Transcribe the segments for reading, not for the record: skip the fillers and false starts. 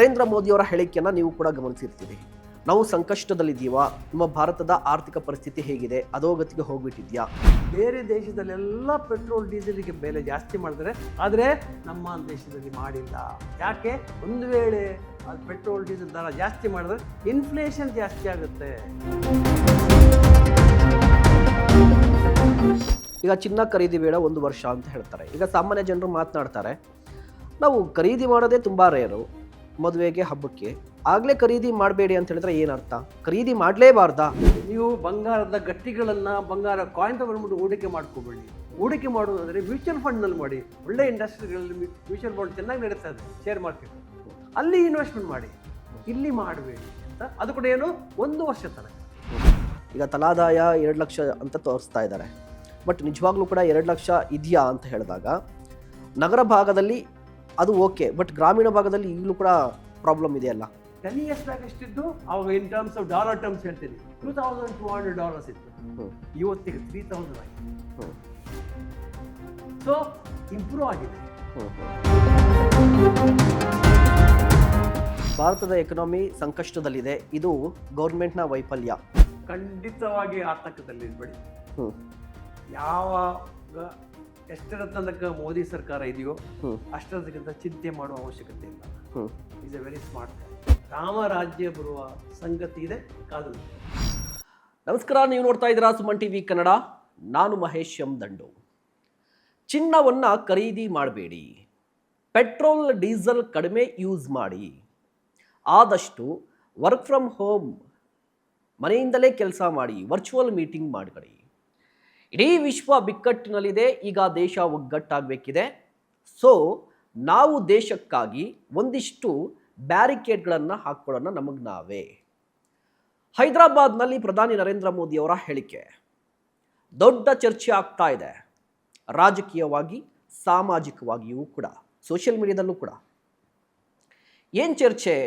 ನರೇಂದ್ರ ಮೋದಿಯವರ ಹೇಳಿಕೆಯನ್ನು ನೀವು ಕೂಡ ಗಮನಿಸಿರ್ತೀರಿ. ನಾವು ಸಂಕಷ್ಟದಲ್ಲಿದ್ದೀವಾ, ನಮ್ಮ ಭಾರತದ ಆರ್ಥಿಕ ಪರಿಸ್ಥಿತಿ ಹೇಗಿದೆ, ಅಧೋಗತಿಗೆ ಹೋಗ್ಬಿಟ್ಟಿದ್ಯಾ? ಬೇರೆ ದೇಶದಲ್ಲೆಲ್ಲ ಪೆಟ್ರೋಲ್ ಡೀಸೆಲ್ಗೆ ಬೆಲೆ ಜಾಸ್ತಿ ಮಾಡಿದ್ರೆ, ಆದರೆ ನಮ್ಮ ದೇಶದಲ್ಲಿ ಮಾಡಿಲ್ಲ. ಯಾಕೆ? ಒಂದು ವೇಳೆ ಅದು ಪೆಟ್ರೋಲ್ ಡೀಸೆಲ್ ದರ ಜಾಸ್ತಿ ಮಾಡಿದ್ರೆ ಇನ್ಫ್ಲೇಷನ್ ಜಾಸ್ತಿ ಆಗುತ್ತೆ. ಈಗ ಚಿನ್ನ ಖರೀದಿ ಬೇಡ 1 ವರ್ಷ ಅಂತ ಹೇಳ್ತಾರೆ. ಈಗ ಸಾಮಾನ್ಯ ಜನರು ಮಾತನಾಡ್ತಾರೆ, ನಾವು ಖರೀದಿ ಮಾಡೋದೇ ತುಂಬ ರೇರು, ಮದುವೆಗೆ ಹಬ್ಬಕ್ಕೆ, ಆಗಲೇ ಖರೀದಿ ಮಾಡಬೇಡಿ ಅಂತ ಹೇಳಿದ್ರೆ ಏನರ್ಥ? ಖರೀದಿ ಮಾಡಲೇಬಾರ್ದಾ? ನೀವು ಬಂಗಾರದ ಗಟ್ಟಿಗಳನ್ನು, ಬಂಗಾರ ಕಾಯಿನ್ ತಗೊಂಡ್ಬಿಟ್ಟು ಹೂಡಿಕೆ ಮಾಡ್ಕೋಬೇಡಿ. ಹೂಡಿಕೆ ಮಾಡೋದಾದರೆ ಮ್ಯೂಚುವಲ್ ಫಂಡ್ನಲ್ಲಿ ಮಾಡಿ. ಒಳ್ಳೆ ಇಂಡಸ್ಟ್ರಿಗಳಲ್ಲಿ ಮ್ಯೂಚುವಲ್ ಫಂಡ್ ಚೆನ್ನಾಗಿ ನಡೀತಾ ಇದೆ, ಶೇರ್ ಮಾರ್ಕೆಟ್, ಅಲ್ಲಿ ಇನ್ವೆಸ್ಟ್ಮೆಂಟ್ ಮಾಡಿ, ಇಲ್ಲಿ ಮಾಡಬೇಡಿ ಅಂತ. ಅದು ಕೂಡ ಏನು, 1 ವರ್ಷ ತನಕ. ಈಗ ತಲಾದಾಯ 2 ಲಕ್ಷ ಅಂತ ತೋರಿಸ್ತಾ ಇದ್ದಾರೆ, ಬಟ್ ನಿಜವಾಗ್ಲೂ ಕೂಡ 2 ಲಕ್ಷ ಇದೆಯಾ ಅಂತ ಹೇಳಿದಾಗ ನಗರ ಭಾಗದಲ್ಲಿ ಅದು ಓಕೆ, ಬಟ್ ಗ್ರಾಮೀಣ ಭಾಗದಲ್ಲಿ ಈಗಲೂ ಕೂಡ ಪ್ರಾಬ್ಲಮ್ ಇದೆಯಲ್ಲ. 10 years ಬ್ಯಾಕ್ ಎಷ್ಟಿದ್ದು? ಅವಾಗ in terms of dollar terms ಹೇಳ್ತೀನಿ, $2,200 ಇತ್ತು. ಇವತ್ತಿಗೆ 3,000 ಆಗಿದೆ. ಸೊ ಇಂಪ್ರೂವ್ ಆಗಿದೆ. ಭಾರತದ ಎಕನಾಮಿ ಸಂಕಷ್ಟದಲ್ಲಿದೆ, ಇದು ಗೌರ್ಮೆಂಟ್ನ ವೈಫಲ್ಯ. ಖಂಡಿತವಾಗಿ ಆತಂಕದಲ್ಲಿರಬೇಡಿ. ಯಾವಾಗ ಎಷ್ಟರ ತನಕ ಮೋದಿ ಸರ್ಕಾರ ಇದೆಯೋ ಅಷ್ಟರದಕ್ಕಿಂತ ಚಿಂತೆ ಮಾಡುವ ಅವಶ್ಯಕತೆ ಇಲ್ಲ. Is a very smart. ರಾಮರಾಜ್ಯ ಬರುವ ಸಂಗತಿ ಇದೆ, ಕಾದು. ನಮಸ್ಕಾರ, ನೀವು ನೋಡ್ತಾ ಇದ್ದೀರಾ ಸುಮನ್ ಟಿವಿ ಕನ್ನಡ. ನಾನು ಮಹೇಶ್ ಎಂ ದಂಡು. ಚಿನ್ನವನ್ನು ಖರೀದಿ ಮಾಡಬೇಡಿ, ಪೆಟ್ರೋಲ್ ಡೀಸೆಲ್ ಕಡಿಮೆ ಯೂಸ್ ಮಾಡಿ, ಆದಷ್ಟು ವರ್ಕ್ ಫ್ರಮ್ ಹೋಮ್, ಮನೆಯಿಂದಲೇ ಕೆಲಸ ಮಾಡಿ, ವರ್ಚುವಲ್ ಮೀಟಿಂಗ್ ಮಾಡಿ. ಇಡೀ ವಿಶ್ವ ಬಿಕ್ಕಟ್ಟಿನಲ್ಲಿದೆ, ಈಗ ದೇಶ ಒಗ್ಗಟ್ಟಾಗಬೇಕಿದೆ. ಸೊ ನಾವು ದೇಶಕ್ಕಾಗಿ ಒಂದಿಷ್ಟು ಬ್ಯಾರಿಕೇಡ್ಗಳನ್ನು ಹಾಕ್ಕೊಳ್ಳೋಣ ನಮಗೆ ನಾವೇ. ಹೈದರಾಬಾದ್ನಲ್ಲಿ ಪ್ರಧಾನಿ ನರೇಂದ್ರ ಮೋದಿಯವರ ಹೇಳಿಕೆ ದೊಡ್ಡ ಚರ್ಚೆ ಆಗ್ತಾ ಇದೆ, ರಾಜಕೀಯವಾಗಿ, ಸಾಮಾಜಿಕವಾಗಿಯೂ ಕೂಡ, ಸೋಷಿಯಲ್ ಮೀಡಿಯಾದಲ್ಲೂ ಕೂಡ. ಏನು ಚರ್ಚೆ?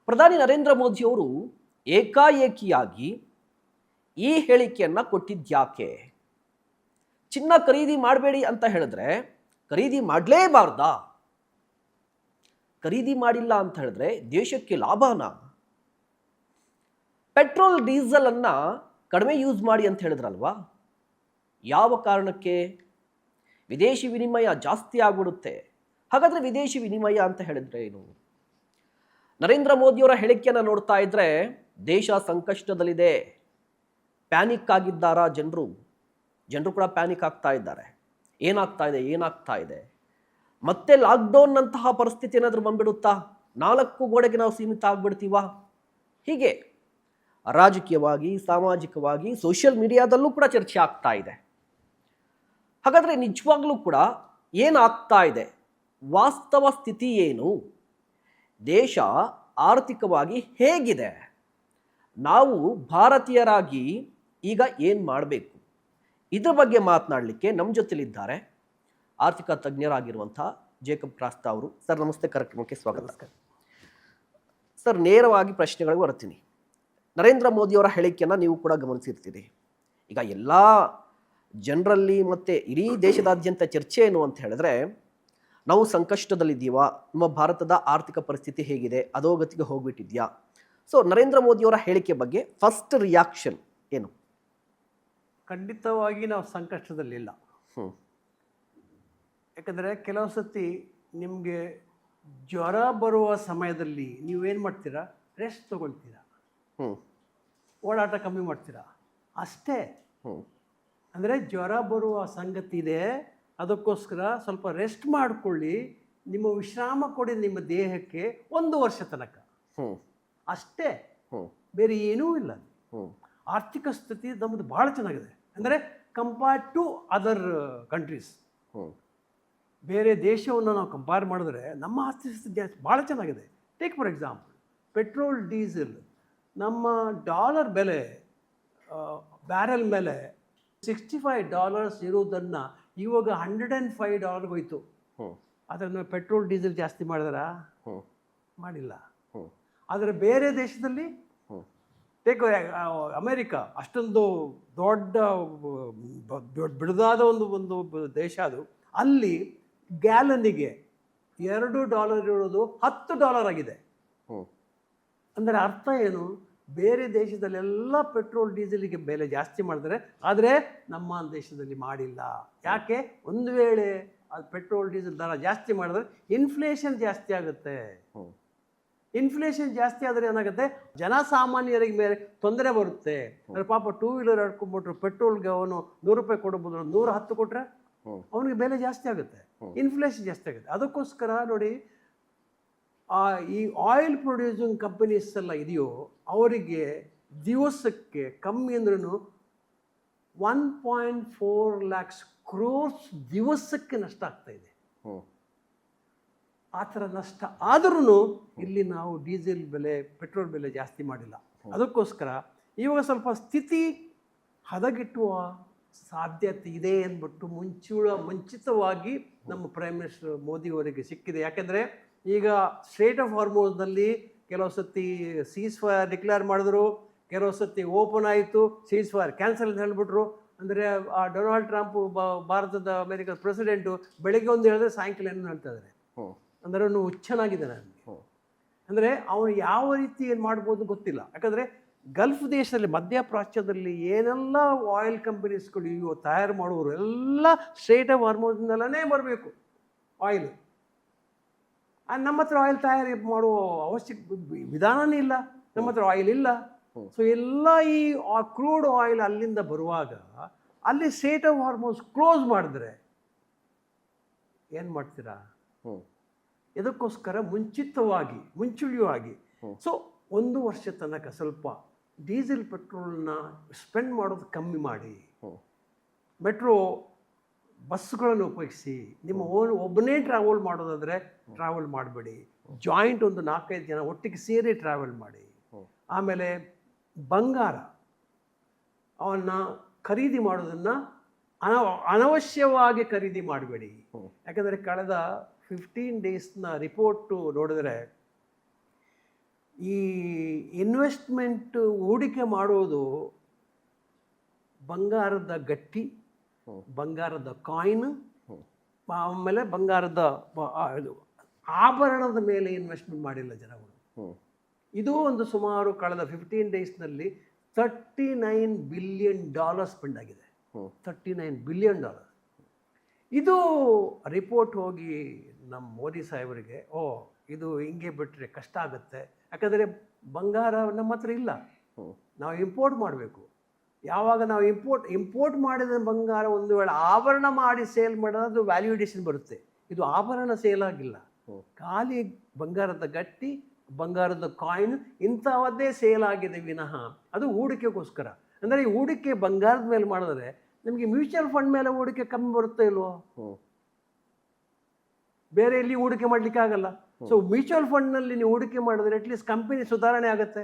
ಪ್ರಧಾನಿ ನರೇಂದ್ರ ಮೋದಿಯವರು ಏಕಾಏಕಿಯಾಗಿ ಈ ಹೇಳಿಕೆಯನ್ನು ಕೊಟ್ಟಿದ್ಯಾಕೆ? ಚಿನ್ನ ಖರೀದಿ ಮಾಡಬೇಡಿ ಅಂತ ಹೇಳಿದ್ರೆ ಖರೀದಿ ಮಾಡಲೇಬಾರ್ದಾ? ಖರೀದಿ ಮಾಡಿಲ್ಲ ಅಂತ ಹೇಳಿದ್ರೆ ದೇಶಕ್ಕೆ ಲಾಭನಾ? ಪೆಟ್ರೋಲ್ ಡೀಸೆಲ್ ಅನ್ನ ಕಡಿಮೆ ಯೂಸ್ ಮಾಡಿ ಅಂತ ಹೇಳಿದ್ರಲ್ವಾ? ಯಾವ ಕಾರಣಕ್ಕೆ? ವಿದೇಶಿ ವಿನಿಮಯ ಜಾಸ್ತಿ ಆಗ್ಬಿಡುತ್ತೆ. ಹಾಗಾದ್ರೆ ವಿದೇಶಿ ವಿನಿಮಯ ಅಂತ ಹೇಳಿದ್ರೆ ಏನು? ನರೇಂದ್ರ ಮೋದಿಯವರ ಹೇಳಿಕೆಯನ್ನು ನೋಡ್ತಾ ಇದ್ರೆ ದೇಶ ಸಂಕಷ್ಟದಲ್ಲಿದೆ, ಪ್ಯಾನಿಕ್ ಆಗಿದ್ದಾರಾ ಜನರು ಕೂಡ ಪ್ಯಾನಿಕ್ ಆಗ್ತಾ ಇದ್ದಾರೆ. ಏನಾಗ್ತಾ ಇದೆ? ಮತ್ತೆ ಲಾಕ್ಡೌನ್ನಂತಹ ಪರಿಸ್ಥಿತಿ ಏನಾದರೂ ಬಂದ್ಬಿಡುತ್ತಾ? 4 ಗೋಡೆಗೆ ನಾವು ಸೀಮಿತ ಆಗ್ಬಿಡ್ತೀವಾ? ಹೀಗೆ ರಾಜಕೀಯವಾಗಿ, ಸಾಮಾಜಿಕವಾಗಿ, ಸೋಷಿಯಲ್ ಮೀಡಿಯಾದಲ್ಲೂ ಕೂಡ ಚರ್ಚೆ ಆಗ್ತಾ ಇದೆ. ಹಾಗಾದರೆ ನಿಜವಾಗ್ಲೂ ಕೂಡ ಏನಾಗ್ತಾ ಇದೆ? ವಾಸ್ತವ ಸ್ಥಿತಿ ಏನು? ದೇಶ ಆರ್ಥಿಕವಾಗಿ ಹೇಗಿದೆ? ನಾವು ಭಾರತೀಯರಾಗಿ ಈಗ ಏನು ಮಾಡಬೇಕು? ಇದ್ರ ಬಗ್ಗೆ ಮಾತನಾಡಲಿಕ್ಕೆ ನಮ್ಮ ಜೊತೆಲಿದ್ದಾರೆ ಆರ್ಥಿಕ ತಜ್ಞರಾಗಿರುವಂಥ ಜೇಕಬ್ ಕ್ರಾಸ್ತಾ ಅವರು. ಸರ್ ನಮಸ್ತೆ, ಕಾರ್ಯಕ್ರಮಕ್ಕೆ ಸ್ವಾಗತ. ಸರ್, ನೇರವಾಗಿ ಪ್ರಶ್ನೆಗಳಿಗೆ ಬರ್ತೀನಿ. ನರೇಂದ್ರ ಮೋದಿಯವರ ಹೇಳಿಕೆಯನ್ನು ನೀವು ಕೂಡ ಗಮನಿಸಿರ್ತೀರಿ. ಈಗ ಎಲ್ಲ ಜನರಲ್ಲಿ ಮತ್ತು ಇಡೀ ದೇಶದಾದ್ಯಂತ ಚರ್ಚೆ ಏನು ಅಂತ ಹೇಳಿದ್ರೆ, ನಾವು ಸಂಕಷ್ಟದಲ್ಲಿದ್ದೀವಾ, ನಮ್ಮ ಭಾರತದ ಆರ್ಥಿಕ ಪರಿಸ್ಥಿತಿ ಹೇಗಿದೆ, ಅಧೋಗತಿಗೆ ಹೋಗ್ಬಿಟ್ಟಿದ್ಯಾ? ಸೊ ನರೇಂದ್ರ ಮೋದಿಯವರ ಹೇಳಿಕೆ ಬಗ್ಗೆ ಫಸ್ಟ್ ರಿಯಾಕ್ಷನ್ ಏನು? ಖಂಡಿತವಾಗಿ ನಾವು ಸಂಕಷ್ಟದಲ್ಲಿಲ್ಲ. ಯಾಕಂದರೆ ಕೆಲವು ಸತಿ ನಿಮಗೆ ಜ್ವರ ಬರುವ ಸಮಯದಲ್ಲಿ ನೀವೇನು ಮಾಡ್ತೀರಾ? ರೆಸ್ಟ್ ತೊಗೊಳ್ತೀರಾ, ಓಡಾಟ ಕಮ್ಮಿ ಮಾಡ್ತೀರಾ, ಅಷ್ಟೇ. ಅಂದರೆ ಜ್ವರ ಬರುವ ಸಂಗತಿ ಇದೆ, ಅದಕ್ಕೋಸ್ಕರ ಸ್ವಲ್ಪ ರೆಸ್ಟ್ ಮಾಡಿಕೊಳ್ಳಿ, ನಿಮ್ಮ ವಿಶ್ರಾಮ ಕೊಡಿ ನಿಮ್ಮ ದೇಹಕ್ಕೆ 1 ವರ್ಷ ತನಕ, ಅಷ್ಟೇ. ಬೇರೆ ಏನೂ ಇಲ್ಲ. ಆರ್ಥಿಕ ಸ್ಥಿತಿ ನಮ್ಮದು ಭಾಳ ಚೆನ್ನಾಗಿದೆ. ಅಂದರೆ ಕಂಪೇರ್ಡ್ ಟು ಅದರ್ ಕಂಟ್ರೀಸ್, ಬೇರೆ ದೇಶವನ್ನು ನಾವು ಕಂಪೇರ್ ಮಾಡಿದ್ರೆ ನಮ್ಮ ಆರ್ಥಿಕ ಸ್ಥಿತಿ ಭಾಳ ಚೆನ್ನಾಗಿದೆ. Take for example, petrol diesel, ನಮ್ಮ ಡಾಲರ್ ಬೆಲೆ ಬ್ಯಾರೆಲ್ ಮೇಲೆ $65 ಇರೋದನ್ನು ಇವಾಗ $105 ಹೋಯ್ತು. ಅದನ್ನು ಪೆಟ್ರೋಲ್ ಡೀಸೆಲ್ ಜಾಸ್ತಿ ಮಾಡಿದಾರಾ? ಮಾಡಿಲ್ಲ. ಆದರೆ ಬೇರೆ ದೇಶದಲ್ಲಿ ಟೇಕ್ ಅಮೇರಿಕಾ, ಅಷ್ಟೊಂದು ದೊಡ್ಡ ಬಿಡದಾದ ಒಂದು ದೇಶ ಅದು. ಅಲ್ಲಿ ಗ್ಯಾಲನಿಗೆ $2 ಇರೋದು $10 ಆಗಿದೆ. ಅಂದರೆ ಅರ್ಥ ಏನು? ಬೇರೆ ದೇಶದಲ್ಲೆಲ್ಲ ಪೆಟ್ರೋಲ್ ಡೀಸೆಲ್ಗೆ ಬೆಲೆ ಜಾಸ್ತಿ ಮಾಡಿದ್ರೆ, ಆದರೆ ನಮ್ಮ ದೇಶದಲ್ಲಿ ಮಾಡಿಲ್ಲ. ಯಾಕೆ? ಒಂದು ವೇಳೆ ಅದು ಪೆಟ್ರೋಲ್ ಡೀಸೆಲ್ ದರ ಜಾಸ್ತಿ ಮಾಡಿದ್ರೆ ಇನ್ಫ್ಲೇಷನ್ ಜಾಸ್ತಿ ಆಗುತ್ತೆ. ಇನ್ಫ್ಲೇಷನ್ ಜಾಸ್ತಿ ಆದರೆ ಏನಾಗುತ್ತೆ? ಜನಸಾಮಾನ್ಯರಿಗೆ ಮೇಲೆ ತೊಂದರೆ ಬರುತ್ತೆ. ಅಂದರೆ ಪಾಪ 2 ವೀಲರ್ ಹಿಡ್ಕೊಂಡ್ಬಿಟ್ರು ಪೆಟ್ರೋಲ್ಗೆ ಅವನು ₹100 ಕೊಡ್ಬೋದು, 110 ಕೊಟ್ಟರೆ ಅವನಿಗೆ ಬೆಲೆ ಜಾಸ್ತಿ ಆಗುತ್ತೆ, ಇನ್ಫ್ಲೇಷನ್ ಜಾಸ್ತಿ ಆಗುತ್ತೆ. ಅದಕ್ಕೋಸ್ಕರ ನೋಡಿ, ಈ ಆಯಿಲ್ ಪ್ರೊಡ್ಯೂಸಿಂಗ್ ಕಂಪನೀಸ್ ಎಲ್ಲ ಇದೆಯೋ ಅವರಿಗೆ ದಿವಸಕ್ಕೆ ಕಮ್ಮಿ ಅಂದ್ರೂ 1.4 lakhs crores ದಿವಸಕ್ಕೆ ನಷ್ಟ ಆಗ್ತಾ ಇದೆ. ಆ ಥರ ನಷ್ಟ ಆದ್ರೂ ಇಲ್ಲಿ ನಾವು ಡೀಸೆಲ್ ಬೆಲೆ, ಪೆಟ್ರೋಲ್ ಬೆಲೆ ಜಾಸ್ತಿ ಮಾಡಿಲ್ಲ. ಅದಕ್ಕೋಸ್ಕರ ಇವಾಗ ಸ್ವಲ್ಪ ಸ್ಥಿತಿ ಹದಗೆಟ್ಟುವ ಸಾಧ್ಯತೆ ಇದೆ ಅಂದ್ಬಿಟ್ಟು ಮುಂಚಿತವಾಗಿ ನಮ್ಮ ಪ್ರೈಮ್ ಮಿನಿಸ್ಟರ್ ಮೋದಿಯವರಿಗೆ ಸಿಕ್ಕಿದೆ. ಯಾಕೆಂದರೆ ಈಗ ಸ್ಟ್ರೇಟ್ ಆಫ್ ಹಾರ್ಮೋಸ್ನಲ್ಲಿ ಕೆಲವು ಸತಿ ಸೀಸ್ ಫೈರ್ ಡಿಕ್ಲೇರ್ ಮಾಡಿದ್ರು, ಕೆಲವು ಸತಿ ಓಪನ್ ಆಯಿತು, ಸೀಸ್ ಫೈರ್ ಕ್ಯಾನ್ಸಲ್ ಅಂತ ಹೇಳಿಬಿಟ್ರು. ಅಂದರೆ ಆ ಡೊನಾಲ್ಡ್ ಟ್ರಂಪ್ ಭಾರತದ ಅಮೆರಿಕದ ಪ್ರೆಸಿಡೆಂಟು ಬೆಳಗ್ಗೆ ಒಂದು ಹೇಳಿದ್ರೆ ಸಾಯಂಕಾಲ ಏನು ಹೇಳ್ತಾ ಇದ್ದಾರೆ. ಅಂದರೆ ಅವನು ಹುಚ್ಚನಾಗಿದ್ದಾನೆ ನನಗೆ. ಅಂದರೆ ಅವನು ಯಾವ ರೀತಿ ಏನು ಮಾಡ್ಬೋದು ಗೊತ್ತಿಲ್ಲ. ಯಾಕಂದರೆ ಗಲ್ಫ್ ದೇಶದಲ್ಲಿ, ಮಧ್ಯಪ್ರಾಚ್ಯದಲ್ಲಿ ಏನೆಲ್ಲ ಆಯಿಲ್ ಕಂಪನೀಸ್ಗಳು ಇವು ತಯಾರು ಮಾಡುವವರು ಎಲ್ಲ ಸ್ಟ್ರೇಟ್ ಆಫ್ ಹಾರ್ಮೋಸ್ನಲ್ಲೇ ಬರಬೇಕು ಆಯಿಲ್. ನಮ್ಮ ಹತ್ರ ಆಯಿಲ್ ತಯಾರಿ ಮಾಡುವ ವಿಧಾನನೇ ಇಲ್ಲ, ನಮ್ಮ ಹತ್ರ ಆಯಿಲ್ ಇಲ್ಲ. ಸೊ ಎಲ್ಲ ಈ ಕ್ರೂಡ್ ಆಯಿಲ್ ಅಲ್ಲಿಂದ ಬರುವಾಗ ಅಲ್ಲಿ ಸ್ಟ್ರೇಟ್ ಆಫ್ ಹಾರ್ಮೋಸ್ ಕ್ಲೋಸ್ ಮಾಡಿದ್ರೆ ಏನು ಮಾಡ್ತೀರಾ? ಇದಕ್ಕೋಸ್ಕರ ಮುಂಚೂಣಿಯಾಗಿ ಸೊ 1 ವರ್ಷ ತನಕ ಸ್ವಲ್ಪ ಡೀಸೆಲ್ ಪೆಟ್ರೋಲ್ನ ಸ್ಪೆಂಡ್ ಮಾಡೋದು ಕಮ್ಮಿ ಮಾಡಿ, ಮೆಟ್ರೋ ಬಸ್ಗಳನ್ನು ಉಪಯೋಗಿಸಿ. ನಿಮ್ಮ ಒಬ್ಬನೇ ಟ್ರಾವೆಲ್ ಮಾಡೋದಾದರೆ ಟ್ರಾವೆಲ್ ಮಾಡಬೇಡಿ, ಜಾಯಿಂಟ್ ಒಂದು 4-5 ಜನ ಒಟ್ಟಿಗೆ ಸೇರಿ ಟ್ರಾವೆಲ್ ಮಾಡಿ. ಆಮೇಲೆ ಬಂಗಾರ ಅವನ್ನ ಖರೀದಿ ಮಾಡೋದನ್ನು ಅನವಶ್ಯವಾಗಿ ಖರೀದಿ ಮಾಡಬೇಡಿ. ಯಾಕಂದರೆ ಕಳೆದ 15 ಡೇಸ್ನ ರಿಪೋರ್ಟು ನೋಡಿದ್ರೆ ಈ ಇನ್ವೆಸ್ಟ್ಮೆಂಟ್ ಹೂಡಿಕೆ ಮಾಡೋದು ಬಂಗಾರದ ಗಟ್ಟಿ, ಬಂಗಾರದ ಕಾಯಿನ್, ಆಮೇಲೆ ಬಂಗಾರದ ಆಭರಣದ ಮೇಲೆ ಇನ್ವೆಸ್ಟ್ಮೆಂಟ್ ಮಾಡಿಲ್ಲ ಜನಗಳು. ಇದು ಒಂದು ಸುಮಾರು ಕಳೆದ 15 ಡೇಸ್ನಲ್ಲಿ $39 ಬಿಲಿಯನ್ ಸ್ಪೆಂಡ್ ಆಗಿದೆ. $39 ಬಿಲಿಯನ್. ಇದು ರಿಪೋರ್ಟ್ ಹೋಗಿ ನಮ್ಮ ಮೋದಿ ಸಾಹೇಬರಿಗೆ, ಇದು ಹಿಂಗೆ ಬಿಟ್ಟರೆ ಕಷ್ಟ ಆಗುತ್ತೆ. ಯಾಕಂದರೆ ಬಂಗಾರ ನಮ್ಮ ಹತ್ರ ಇಲ್ಲ, ನಾವು ಇಂಪೋರ್ಟ್ ಮಾಡಬೇಕು. ಯಾವಾಗ ನಾವು ಇಂಪೋರ್ಟ್ ಮಾಡಿದ ಬಂಗಾರ ಒಂದು ವೇಳೆ ಆಭರಣ ಮಾಡಿ ಸೇಲ್ ಮಾಡಿದ್ರೆ ಅದು ವ್ಯಾಲ್ಯೂಡೇಷನ್ ಬರುತ್ತೆ. ಇದು ಆಭರಣ ಸೇಲ್ ಆಗಿಲ್ಲ, ಖಾಲಿ ಬಂಗಾರದ ಗಟ್ಟಿ, ಬಂಗಾರದ ಕಾಯಿನ್ ಇಂಥವದ್ದೇ ಸೇಲ್ ಆಗಿದೆ ವಿನಃ ಅದು ಹೂಡಿಕೆಗೋಸ್ಕರ. ಅಂದರೆ ಈ ಹೂಡಿಕೆ ಬಂಗಾರದ ಮೇಲೆ ಮಾಡಿದ್ರೆ ನಿಮಗೆ ಮ್ಯೂಚುವಲ್ ಫಂಡ್ ಮೇಲೆ ಹೂಡಿಕೆ ಕಮ್ಮಿ ಬರುತ್ತೆ ಇಲ್ವೋ? ಬೇರೆ ಎಲ್ಲಿ ಹೂಡಿಕೆ ಮಾಡಲಿಕ್ಕೆ ಆಗಲ್ಲ. ಸೊ ಮ್ಯೂಚುವಲ್ ಫಂಡ್ನಲ್ಲಿ ನೀವು ಹೂಡಿಕೆ ಮಾಡಿದ್ರೆ ಅಟ್ಲೀಸ್ಟ್ ಕಂಪನಿ ಸುಧಾರಣೆ ಆಗುತ್ತೆ,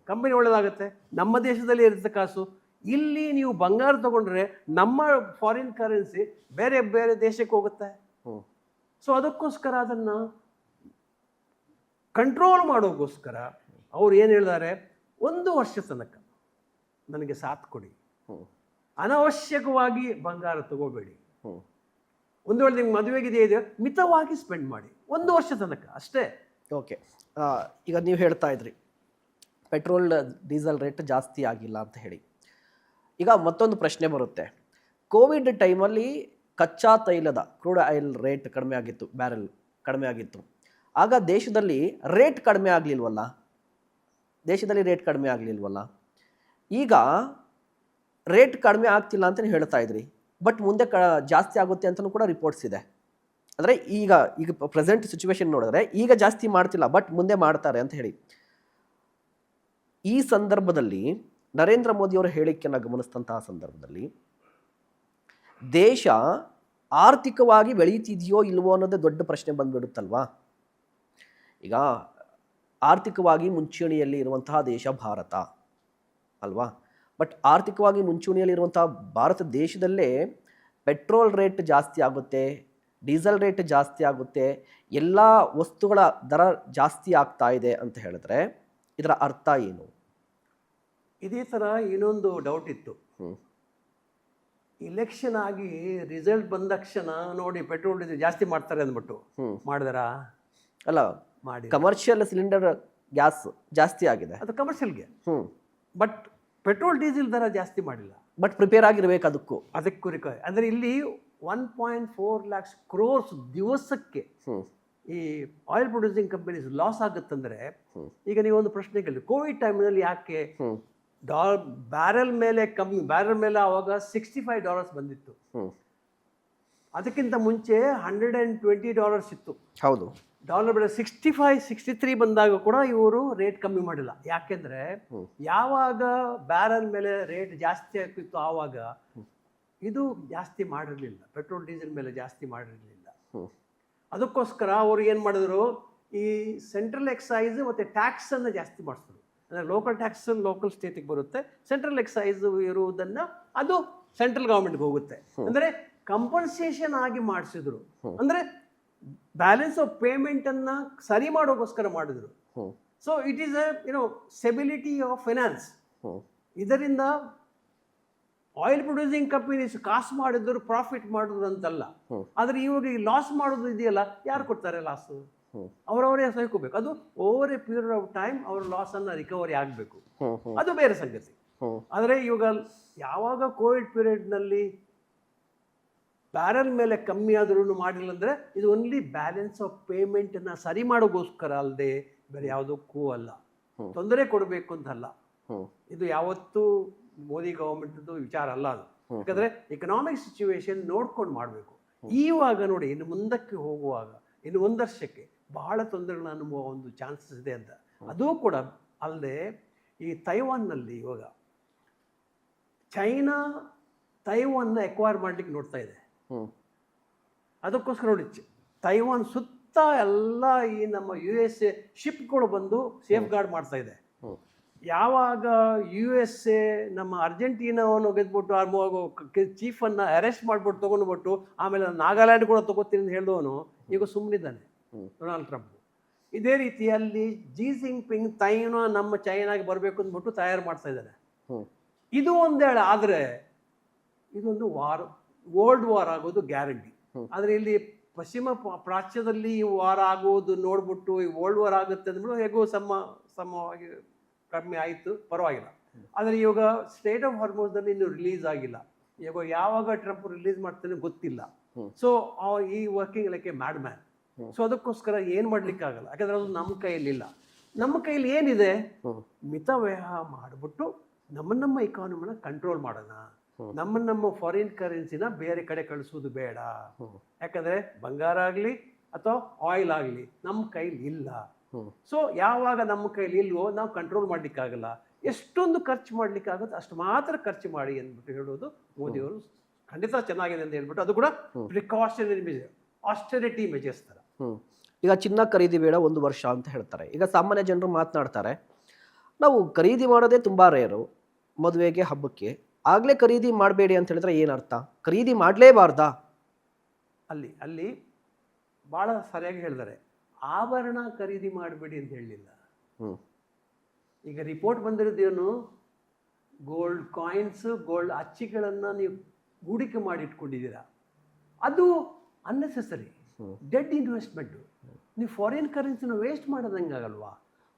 ಕಂಪನಿ ಒಳ್ಳೆಯದಾಗುತ್ತೆ, ನಮ್ಮ ದೇಶದಲ್ಲಿ ಇರುತ್ತೆ ಕಾಸು. ಇಲ್ಲಿ ನೀವು ಬಂಗಾರ ತಗೊಂಡ್ರೆ ನಮ್ಮ ಫಾರಿನ್ ಕರೆನ್ಸಿ ಬೇರೆ ಬೇರೆ ದೇಶಕ್ಕೆ ಹೋಗುತ್ತೆ. ಸೊ ಅದಕ್ಕೋಸ್ಕರ ಅದನ್ನು ಕಂಟ್ರೋಲ್ ಮಾಡೋಕ್ಕೋಸ್ಕರ ಅವ್ರು ಏನು ಹೇಳಿದ್ದಾರೆ, 1 ವರ್ಷ ತನಕ ನನಗೆ ಸಾಥ್ ಕೊಡಿ, ಅನವಶ್ಯಕವಾಗಿ ಬಂಗಾರ ತಗೋಬೇಡಿ. ಒಂದು ವೇಳೆ ನಿಮ್ಗೆ ಮದುವೆಗಿದೆ ಮಿತವಾಗಿ ಸ್ಪೆಂಡ್ ಮಾಡಿ 1 ವರ್ಷ ತನಕ ಅಷ್ಟೇ. ಓಕೆ, ಈಗ ನೀವು ಹೇಳ್ತಾ ಇದ್ರಿ ಪೆಟ್ರೋಲ್ ಡೀಸೆಲ್ ರೇಟ್ ಜಾಸ್ತಿ ಆಗಿಲ್ಲ ಅಂತ ಹೇಳಿ. ಈಗ ಮತ್ತೊಂದು ಪ್ರಶ್ನೆ ಬರುತ್ತೆ. ಕೋವಿಡ್ ಟೈಮಲ್ಲಿ ಕಚ್ಚಾ ತೈಲದ ಕ್ರೂಡ್ ಆಯಿಲ್ ರೇಟ್ ಕಡಿಮೆ ಆಗಿತ್ತು, ಬ್ಯಾರೆಲ್ ಕಡಿಮೆ ಆಗಿತ್ತು. ಆಗ ದೇಶದಲ್ಲಿ ರೇಟ್ ಕಡಿಮೆ ಆಗಲಿಲ್ವಲ್ಲ, ಈಗ ರೇಟ್ ಕಡಿಮೆ ಆಗ್ತಿಲ್ಲ ಅಂತ ಹೇಳ್ತಾ ಇದ್ರಿ, ಬಟ್ ಮುಂದೆ ಜಾಸ್ತಿ ಆಗುತ್ತೆ ಅಂತಲೂ ಕೂಡ ರಿಪೋರ್ಟ್ಸ್ ಇದೆ. ಅಂದರೆ ಈಗ ಪ್ರೆಸೆಂಟ್ ಸಿಚುವೇಶನ್ ನೋಡಿದ್ರೆ ಈಗ ಜಾಸ್ತಿ ಮಾಡ್ತಿಲ್ಲ, ಬಟ್ ಮುಂದೆ ಮಾಡ್ತಾರೆ ಅಂತ ಹೇಳಿ. ಈ ಸಂದರ್ಭದಲ್ಲಿ ನರೇಂದ್ರ ಮೋದಿಯವರ ಹೇಳಿಕೆಯನ್ನು ಗಮನಿಸಿದಂತಹ ಸಂದರ್ಭದಲ್ಲಿ ದೇಶ ಆರ್ಥಿಕವಾಗಿ ಬೆಳೀತಿದೆಯೋ ಇಲ್ವೋ ಅನ್ನೋದೇ ದೊಡ್ಡ ಪ್ರಶ್ನೆ ಬಂದ್ಬಿಡುತ್ತಲ್ವಾ. ಈಗ ಆರ್ಥಿಕವಾಗಿ ಮುಂಚೂಣಿಯಲ್ಲಿ ಇರುವಂತಹ ದೇಶ ಭಾರತ ಅಲ್ವಾ, ಬಟ್ ಆರ್ಥಿಕವಾಗಿ ಮುಂಚೂಣಿಯಲ್ಲಿರುವಂತಹ ಭಾರತ ದೇಶದಲ್ಲೇ ಪೆಟ್ರೋಲ್ ರೇಟ್ ಜಾಸ್ತಿ ಆಗುತ್ತೆ, ಡೀಸೆಲ್ ರೇಟ್ ಜಾಸ್ತಿ ಆಗುತ್ತೆ, ಎಲ್ಲ ವಸ್ತುಗಳ ದರ ಜಾಸ್ತಿ ಆಗ್ತಾ ಇದೆ ಅಂತ ಹೇಳಿದ್ರೆ ಇದರ ಅರ್ಥ ಏನು? ಇದೇ ಥರ ಇನ್ನೊಂದು ಡೌಟ್ ಇತ್ತು. ಇಲೆಕ್ಷನ್ ಆಗಿ ರಿಸಲ್ಟ್ ಬಂದ ತಕ್ಷಣ ನೋಡಿ ಪೆಟ್ರೋಲ್ ಡೀಸೆಲ್ ಜಾಸ್ತಿ ಮಾಡ್ತಾರೆ ಅಂದ್ಬಿಟ್ಟು ಮಾಡಿದಾರಾ? ಅಲ್ಲ, ಮಾಡಿ. ಕಮರ್ಷಿಯಲ್ ಸಿಲಿಂಡರ್ ಗ್ಯಾಸ್ ಜಾಸ್ತಿ ಆಗಿದೆ, ಅದು ಕಮರ್ಷಿಯಲ್ಗೆ. ಬಟ್ ಪೆಟ್ರೋಲ್ ಡೀಸೆಲ್ ದರ ಜಾಸ್ತಿ ಮಾಡಿಲ್ಲ. ಬಟ್ ಪ್ರಿಪೇರ್ ಆಗಿರ್ಬೇಕು ಅದಕ್ಕೂ. ಅದಕ್ಕೂ ಅಂದರೆ ಇಲ್ಲಿ 1.4 lakhs crores ದಿವಸಕ್ಕೆ ಈ ಆಯಿಲ್ ಪ್ರೊಡ್ಯೂಸಿಂಗ್ ಕಂಪನೀಸ್ ಲಾಸ್ ಆಗುತ್ತಂದ್ರೆ, ಈಗ ನೀವು ಒಂದು ಪ್ರಶ್ನೆ ಕೇಳಿ, ಕೋವಿಡ್ ಟೈಮ್ನಲ್ಲಿ ಯಾಕೆ ಬ್ಯಾರೆಲ್ ಮೇಲೆ ಬ್ಯಾರೆಲ್ ಮೇಲೆ ಆವಾಗ $65 ಬಂದಿತ್ತು. ಅದಕ್ಕಿಂತ ಮುಂಚೆ $120 ಇತ್ತು. ಹೌದು, ಡಾಲರ್ ಬೆಲೆ 65-63 ಬಂದಾಗ ಕೂಡ ಇವರು ರೇಟ್ ಕಮ್ಮಿ ಮಾಡಿಲ್ಲ. ಯಾಕೆಂದ್ರೆ ಯಾವಾಗ ಬ್ಯಾರಲ್ ಮೇಲೆ ರೇಟ್ ಜಾಸ್ತಿ ಆಗ್ತಿತ್ತು ಆವಾಗ ಇದು ಜಾಸ್ತಿ ಮಾಡಿರಲಿಲ್ಲ, ಪೆಟ್ರೋಲ್ ಡೀಸೆಲ್ ಮೇಲೆ ಜಾಸ್ತಿ ಮಾಡಿರಲಿಲ್ಲ. ಅದಕ್ಕೋಸ್ಕರ ಅವರು ಏನು ಮಾಡಿದ್ರು, ಈ ಸೆಂಟ್ರಲ್ ಎಕ್ಸೈಸ್ ಮತ್ತು ಟ್ಯಾಕ್ಸನ್ನು ಜಾಸ್ತಿ ಮಾಡಿಸಿದ್ರು. ಅಂದರೆ ಲೋಕಲ್ ಟ್ಯಾಕ್ಸ್ ಲೋಕಲ್ ಸ್ಟೇಟಿಗೆ ಬರುತ್ತೆ, ಸೆಂಟ್ರಲ್ ಎಕ್ಸೈಸ್ ಇರುವುದನ್ನು ಅದು ಸೆಂಟ್ರಲ್ ಗೌರ್ಮೆಂಟ್ಗೆ ಹೋಗುತ್ತೆ. ಅಂದರೆ ಕಂಪನ್ಸೇಷನ್ ಆಗಿ ಮಾಡಿಸಿದ್ರು. ಅಂದರೆ ಬ್ಯಾಲೆನ್ಸ್ ಆಫ್ ಪೇಮೆಂಟನ್ನು ಸರಿ ಮಾಡೋಕ್ಕೋಸ್ಕರ ಮಾಡಿದ್ರು. So it is stability of finance. ಇದರಿಂದ ಆಯಿಲ್ ಪ್ರೊಡ್ಯೂಸಿಂಗ್ ಕಂಪನೀಸ್ ಕಾಸು ಮಾಡಿದ್ರು, ಪ್ರಾಫಿಟ್ ಮಾಡಿದ್ರು ಅಂತಲ್ಲ. ಆದರೆ ಇವಾಗ ಈ ಲಾಸ್ ಮಾಡೋದು ಇದೆಯಲ್ಲ, ಯಾರು ಕೊಡ್ತಾರೆ ಲಾಸು? ಅವರವರೇ ಸಹಿಕೋಬೇಕು. ಅದು over A period of time ಅವ್ರ ಲಾಸನ್ನು ರಿಕವರಿ ಆಗಬೇಕು, ಅದು ಬೇರೆ ಸಂಗತಿ. ಆದರೆ ಇವಾಗ ಯಾವಾಗ ಕೋವಿಡ್ ಪೀರಿಯಡ್ನಲ್ಲಿ ಬ್ಯಾರಲ್ ಮೇಲೆ ಕಮ್ಮಿ ಆದ್ರೂ ಮಾಡಿಲ್ಲ ಅಂದರೆ ಇದು ಓನ್ಲಿ ಬ್ಯಾಲೆನ್ಸ್ ಆಫ್ ಪೇಮೆಂಟನ್ನು ಸರಿ ಮಾಡೋಕ್ಕೋಸ್ಕರ ಅಲ್ಲದೆ ಬೇರೆ ಯಾವುದಕ್ಕೂ ಅಲ್ಲ. ತೊಂದರೆ ಕೊಡಬೇಕು ಅಂತಲ್ಲ. ಇದು ಯಾವತ್ತೂ ಮೋದಿ ಗೌರ್ಮೆಂಟ್ದು ವಿಚಾರ ಅಲ್ಲ ಅದು. ಯಾಕಂದರೆ ಎಕನಾಮಿಕ್ ಸಿಚುವೇಶನ್ ನೋಡ್ಕೊಂಡು ಮಾಡಬೇಕು. ಈವಾಗ ನೋಡಿ, ಇನ್ನು ಮುಂದಕ್ಕೆ ಹೋಗುವಾಗ ಇನ್ನು 1 ವರ್ಷಕ್ಕೆ ಬಹಳ ತೊಂದರೆಗಳ ಅನುಭವ ಒಂದು ಚಾನ್ಸಸ್ ಇದೆ ಅಂತ. ಅದೂ ಕೂಡ ಅಲ್ಲದೆ ಈ ತೈವಾನ್ನಲ್ಲಿ ಇವಾಗ ಚೈನಾ ತೈವಾನ್ನ ಎಕ್ವೈರ್ ಮಾಡಲಿಕ್ಕೆ ನೋಡ್ತಾ ಇದೆ. ಅದಕ್ಕೋಸ್ಕರ ನೋಡಿ, ತೈವಾನ್ ಸುತ್ತ ಎಲ್ಲ ಈ ನಮ್ಮ USA ಶಿಪ್ಗಳು ಬಂದು ಸೇಫ್ ಗಾರ್ಡ್ ಮಾಡ್ತಾ ಇದೆ. ಯಾವಾಗ USA ನಮ್ಮ ಅರ್ಜೆಂಟೀನಾವನ್ನು ಗೆದ್ಬಿಟ್ಟು ಚೀಫನ್ನು ಅರೆಸ್ಟ್ ಮಾಡಿಬಿಟ್ಟು ತೊಗೊಂಡ್ಬಿಟ್ಟು ಆಮೇಲೆ ನಾಗಾಲ್ಯಾಂಡ್ ಕೂಡ ತೊಗೋತೀನಿ ಅಂತ ಹೇಳಿದವನು ಈಗ ಸುಮ್ಮನಿದ್ದಾನೆ, ಡೊನಾಲ್ಡ್ ಟ್ರಂಪ್. ಇದೇ ರೀತಿಯಲ್ಲಿ ಜಿ ಜಿನ್ಪಿಂಗ್ ನಮ್ಮ ಚೈನಾಗೆ ಬರಬೇಕು ಅಂದ್ಬಿಟ್ಟು ತಯಾರು ಮಾಡ್ತಾ ಇದ್ದಾರೆ. ಇದು ಒಂದೇಳೆ ಆದರೆ ಇದೊಂದು ವರ್ಲ್ಡ್ ವಾರ್ ಆಗೋದು ಗ್ಯಾರಂಟಿ. ಆದರೆ ಇಲ್ಲಿ ಪಶ್ಚಿಮ ಪ್ರಾಚ್ಯದಲ್ಲಿ ಈ ವಾರ ಆಗುವುದು ನೋಡ್ಬಿಟ್ಟು ಈ ವರ್ಲ್ಡ್ ವಾರ್ ಆಗುತ್ತೆ ಅಂದ್ಬಿಟ್ಟು ಹೇಗೋ ಸಮವಾಗಿ ಕಡಿಮೆ ಆಯಿತು, ಪರವಾಗಿಲ್ಲ. ಆದರೆ ಇವಾಗ ಸ್ಟೇಟ್ ಆಫ್ ಹಾರ್ಮೋನ್ಸ್ನಲ್ಲಿ ಇನ್ನೂ ರಿಲೀಸ್ ಆಗಿಲ್ಲ. ಇವಾಗ ಯಾವಾಗ ಟ್ರಂಪ್ ರಿಲೀಸ್ ಮಾಡ್ತಾನೆ ಗೊತ್ತಿಲ್ಲ. ಸೊ ಈ working like A mad man. So ಅದಕ್ಕೋಸ್ಕರ ಏನು ಮಾಡ್ಲಿಕ್ಕಾಗಲ್ಲ, ಯಾಕಂದ್ರೆ ಅದು ನಮ್ಮ ಕೈಯಲ್ಲಿಲ್ಲ. ನಮ್ಮ ಕೈಯಲ್ಲಿ ಏನಿದೆ, ಮಿತವ್ಯಯ ಮಾಡಿಬಿಟ್ಟು ನಮ್ಮ ಇಕಾನಮಿನ ಕಂಟ್ರೋಲ್ ಮಾಡೋಣ. ನಮ್ಮ ಫಾರಿನ್ ಕರೆನ್ಸಿನ ಬೇರೆ ಕಡೆ ಕಳಿಸೋದು ಬೇಡ. ಯಾಕಂದರೆ ಬಂಗಾರ ಆಗಲಿ ಅಥವಾ ಆಯಿಲ್ ಆಗಲಿ ನಮ್ಮ ಕೈಲಿ ಇಲ್ಲ. ಸೊ ಯಾವಾಗ ನಮ್ಮ ಕೈಲಿ ಇಲ್ವೋ ನಾವು ಕಂಟ್ರೋಲ್ ಮಾಡಲಿಕ್ಕಾಗಲ್ಲ. ಎಷ್ಟೊಂದು ಖರ್ಚು ಮಾಡಲಿಕ್ಕಾಗುತ್ತೆ ಅಷ್ಟು ಮಾತ್ರ ಖರ್ಚು ಮಾಡಿ ಅಂದ್ಬಿಟ್ಟು ಹೇಳೋದು ಮೋದಿಯವರು ಖಂಡಿತ ಚೆನ್ನಾಗಿದೆ ಅಂತ ಹೇಳ್ಬಿಟ್ಟು, ಅದು ಕೂಡ ಪ್ರಿಕಾಷನರಿ ಮೆಜರ್, ಆಸ್ಟೆರಿಟಿ ಮೆಜರ್ಸ್ ಥರ. ಈಗ ಚಿನ್ನ ಖರೀದಿ ಬೇಡ 1 ವರ್ಷ ಅಂತ ಹೇಳ್ತಾರೆ. ಈಗ ಸಾಮಾನ್ಯ ಜನರು ಮಾತನಾಡ್ತಾರೆ, ನಾವು ಖರೀದಿ ಮಾಡೋದೇ ತುಂಬ ರೇರು, ಮದುವೆಗೆ ಹಬ್ಬಕ್ಕೆ, ಆಗಲೇ ಖರೀದಿ ಮಾಡಬೇಡಿ ಅಂತ ಹೇಳಿದ್ರೆ ಏನರ್ಥ? ಖರೀದಿ ಮಾಡಲೇಬಾರ್ದಾ? ಅಲ್ಲಿ ಭಾಳ ಸರಿಯಾಗಿ ಹೇಳಿದ್ದಾರೆ. ಆಭರಣ ಖರೀದಿ ಮಾಡಬೇಡಿ ಅಂತ ಹೇಳಲಿಲ್ಲ. ಈಗ ರಿಪೋರ್ಟ್ ಬಂದಿರೋದೇನು, ಗೋಲ್ಡ್ ಕಾಯಿನ್ಸ್, ಗೋಲ್ಡ್ ಅಚ್ಚಿಗಳನ್ನು ನೀವು ಹೂಡಿಕೆ ಮಾಡಿ ಇಟ್ಕೊಂಡಿದ್ದೀರಾ, ಅದು ಅನ್ನೆಸೆಸರಿ ಡೆಡ್ ಇನ್ವೆಸ್ಟ್ಮೆಂಟು. ನೀವು ಫಾರಿನ್ ಕರೆನ್ಸಿನ ವೇಸ್ಟ್ ಮಾಡೋದಂಗಾಗಲ್ವಾ?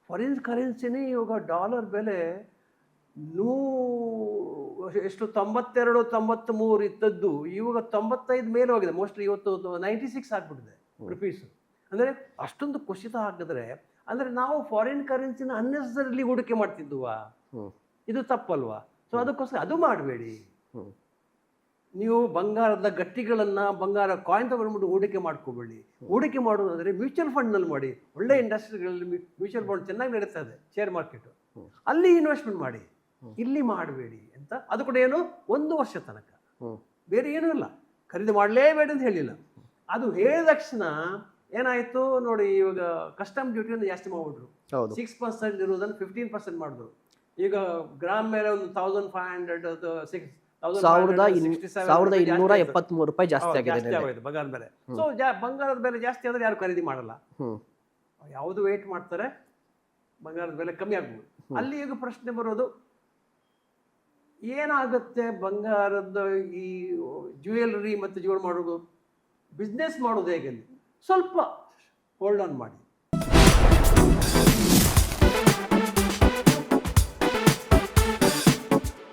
ಫಾರಿನ್ ಕರೆನ್ಸಿನೇ ಇವಾಗ ಡಾಲರ್ ಬೆಲೆ ಎಷ್ಟು 92, 93 ಇದ್ದದ್ದು ಇವಾಗ 95 ಮೇಲೆ ಹೋಗಿದೆ. ಮೋಸ್ಟ್ಲಿ ಇವತ್ತು 96 ಆಗಿಬಿಟ್ಟಿದೆ ರುಪೀಸು. ಅಂದರೆ ಅಷ್ಟೊಂದು ಕುಸಿತ ಆಗಿದ್ರೆ ಅಂದರೆ ನಾವು ಫಾರಿನ್ ಕರೆನ್ಸಿನ ಅನ್ನೆಸರಿಲಿ ಹೂಡಿಕೆ ಮಾಡ್ತಿದ್ದುವಾ? ಇದು ತಪ್ಪಲ್ವಾ? ಸೊ ಅದಕ್ಕೋಸ್ಕರ ಅದು ಮಾಡಬೇಡಿ. ನೀವು ಬಂಗಾರದ ಗಟ್ಟಿಗಳನ್ನು, ಬಂಗಾರ ಕಾಯಿನ್ ತಗೊಂಡ್ಬಿಟ್ಟು ಹೂಡಿಕೆ ಮಾಡ್ಕೋಬೇಡಿ. ಹೂಡಿಕೆ ಮಾಡೋದಾದರೆ ಮ್ಯೂಚುವಲ್ ಫಂಡ್ನಲ್ಲಿ ಮಾಡಿ. ಒಳ್ಳೆ ಇಂಡಸ್ಟ್ರಿಗಳಲ್ಲಿ ಮ್ಯೂಚುವಲ್ ಫಂಡ್ ಚೆನ್ನಾಗಿ ನಡೀತಾ ಇದೆ, ಶೇರ್ ಮಾರ್ಕೆಟು, ಅಲ್ಲಿ ಇನ್ವೆಸ್ಟ್ಮೆಂಟ್ ಮಾಡಿ, ಇಲ್ಲಿ ಮಾಡಬೇಡಿ ಅಂತ. ಅದು ಕೂಡ ಏನು, 1 ವರ್ಷ ತನಕ, ಬೇರೆ ಏನೂ ಇಲ್ಲ. ಖರೀದಿ ಮಾಡಲೇಬೇಡಿ ಅಂತ ಹೇಳಿಲ್ಲ. ಅದು ಹೇಳಿದ ತಕ್ಷಣ ಏನಾಯಿತು ನೋಡಿ, ಇವಾಗ ಕಸ್ಟಮ್ ಡ್ಯೂಟಿಯನ್ನು ಜಾಸ್ತಿ ಮಾಡಿಬಿಟ್ರು. 6% ಇರೋದನ್ನು 15% ಮಾಡಿದ್ರು. ಈಗ ಗ್ರಾಮ್ ಮೇಲೆ ಒಂದು 1500 1273 ರೂಪಾಯಿ ಜಾಸ್ತಿ ಆಗಿದೆ ಬಂಗಾರದ ಬೆಲೆ. ಸೊ ಬಂಗಾರದ ಬೆಲೆ ಜಾಸ್ತಿ ಆದರೆ ಯಾರು ಖರೀದಿ ಮಾಡಲ್ಲ, ಯಾವುದು ವೇಟ್ ಮಾಡ್ತಾರೆ, ಬಂಗಾರದ ಬೆಲೆ ಕಮ್ಮಿ ಆಗ್ಬೋದು. ಅಲ್ಲಿ ಈಗ ಪ್ರಶ್ನೆ ಬರೋದು, ಏನಾಗುತ್ತೆ ಬಂಗಾರದ ಈ ಜ್ಯುವೆಲರಿ ಮತ್ತು ಜೋಳು ಮಾಡೋದು ಬಿಸ್ನೆಸ್ ಮಾಡೋದು ಹೇಗೆ ಸ್ವಲ್ಪ ಹೋಲ್ಡ್ ಆನ್ ಮಾಡಿ.